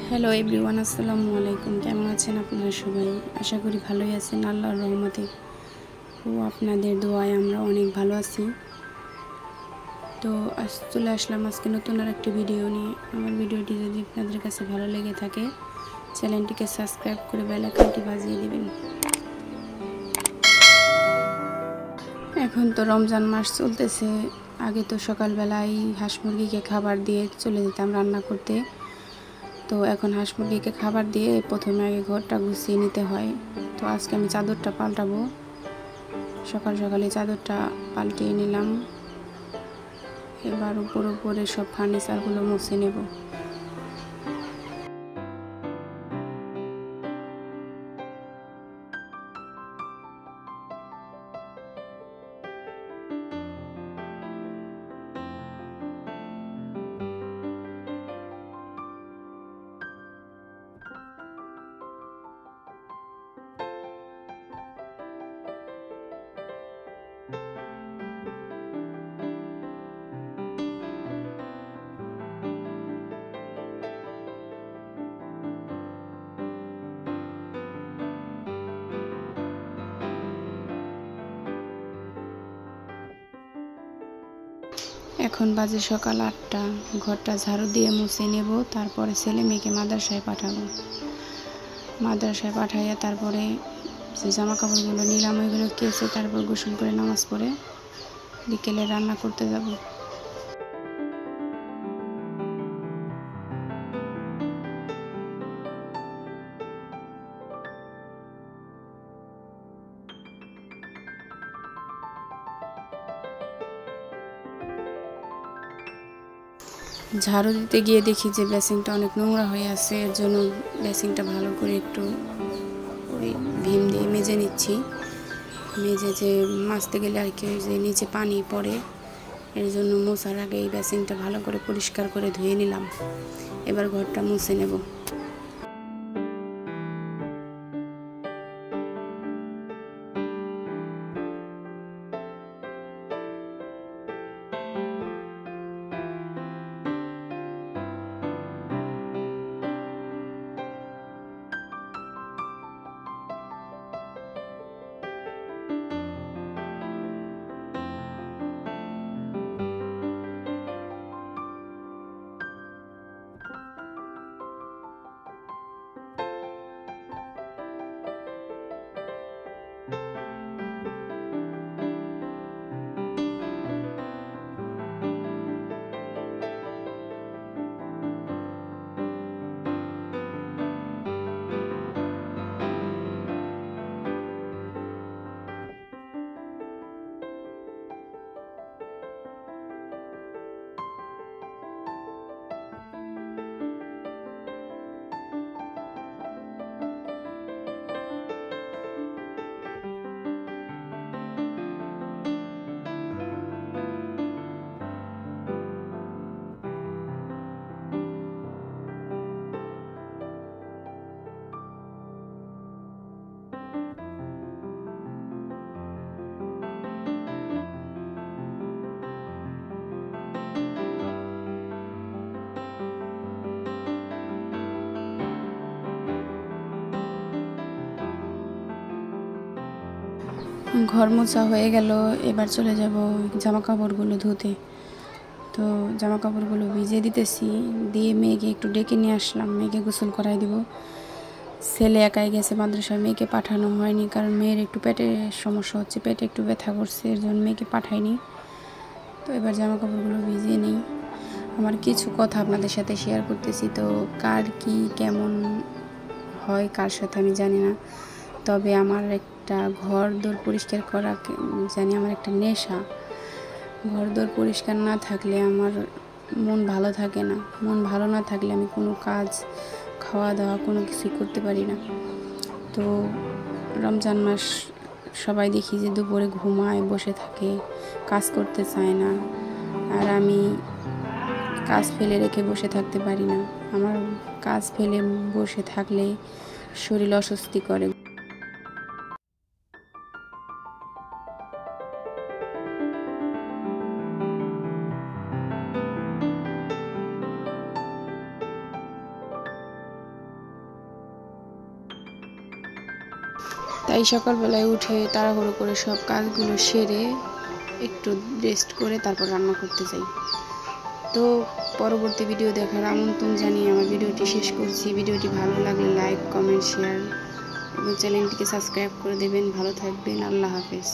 Hello everyone, আসসালামু আলাইকুম। কেমন আছেন আপনারা সবাই? আশা করি ভালোই আছেন আল্লাহর রহমতে ও আপনাদের দোয়ায় আমরা অনেক ভালো আছি। তো চলে আসলাম আজকে নতুন আর একটি ভিডিও নিয়ে। আমার ভিডিওটি যদি আপনাদের কাছে ভালো লেগে থাকে চ্যানেলটিকে সাবস্ক্রাইব করে বেল আইকনটি বাজিয়ে দিবেন। এখন তো রমজান মাস চলতেছে। আগে তো সকালবেলায় হাঁস মুরগিকে খাবার দিয়ে চলে যেতাম রান্না করতে। তো এখন হাঁস মুরগিকে খাবার দিয়ে প্রথমে আগে ঘরটা গুছিয়ে নিতে হয়। তো আজকে আমি চাদরটা পাল্টাবো। সকাল সকালে চাদরটা পাল্টিয়ে নিলাম। এবার উপরে সব ফার্নিচারগুলো মুছে নেব। এখন বাজে সকাল 8টা। ঘরটা ঝাড়ু দিয়ে মুছে নেব, তারপরে ছেলে মেয়েকে মাদ্রাসায় পাঠাবো। মাদ্রাসায় পাঠাইয়া তারপরে যে জামা কাপড়গুলো নিলাম ওইগুলো কেচে তারপর গোসল করে নামাজ পড়ে বিকেলে রান্না করতে যাব। ঝাড়ু দিতে গিয়ে দেখি যে বেসিনটা অনেক নোংরা হয়ে আছে। এর জন্য বেসিনটা ভালো করে একটু ওই ভীম দিয়ে মেজে নিচ্ছি। মেজে যে মাজতে গেলে আর কি যে নিচে পানি পড়ে, এর জন্য মোছার আগে এই বেসিনটা ভালো করে পরিষ্কার করে ধুয়ে নিলাম। এবার ঘরটা মুছে নেব। ঘর মোছা হয়ে গেল। এবার চলে যাব জামা কাপড়গুলো ধুতে। তো জামা কাপড়গুলো ভিজিয়ে দিতেছি, দিয়ে মেয়েকে একটু ডেকে নিয়ে আসলাম। মেয়েকে গোসল করাই দিব। ছেলে একাই গেছে মাদ্রাসায়, মেয়েকে পাঠানো হয়নি, কারণ মেয়ের একটু পেটে সমস্যা হচ্ছে, পেটে একটু ব্যথা করছে, এর জন্য মেয়েকে পাঠাইনি। তো এবার জামা কাপড়গুলো ভিজিয়ে নিই। আমার কিছু কথা আপনাদের সাথে শেয়ার করতেছি। তো কার কি কেমন হয় কার সাথে আমি জানি না, তবে আমার একটা ঘর দোর পরিষ্কার করা জানি আমার একটা নেশা। ঘর দোর পরিষ্কার না থাকলে আমার মন ভালো থাকে না। মন ভালো না থাকলে আমি কোনো কাজ, খাওয়া দাওয়া কোনো কিছুই করতে পারি না। তো রমজান মাস সবাই দেখি যে দুপুরে ঘুমায়, বসে থাকে, কাজ করতে চায় না। আর আমি কাজ ফেলে রেখে বসে থাকতে পারি না। আমার কাজ ফেলে বসে থাকলে শরীর অস্বস্তি করে। তাই সকালবেলায় উঠে তাড়াহুড়ো করে সব কাজগুলো সেরে একটু রেস্ট করে তারপর রান্না করতে যাই। তো পরবর্তী ভিডিও দেখার আমন্ত্রণ জানিয়ে আমার ভিডিওটি শেষ করছি। ভিডিওটি ভালো লাগলে লাইক, কমেন্ট, শেয়ার এবং চ্যানেলটিকে সাবস্ক্রাইব করে দেবেন। ভালো থাকবেন। আল্লাহ হাফেজ।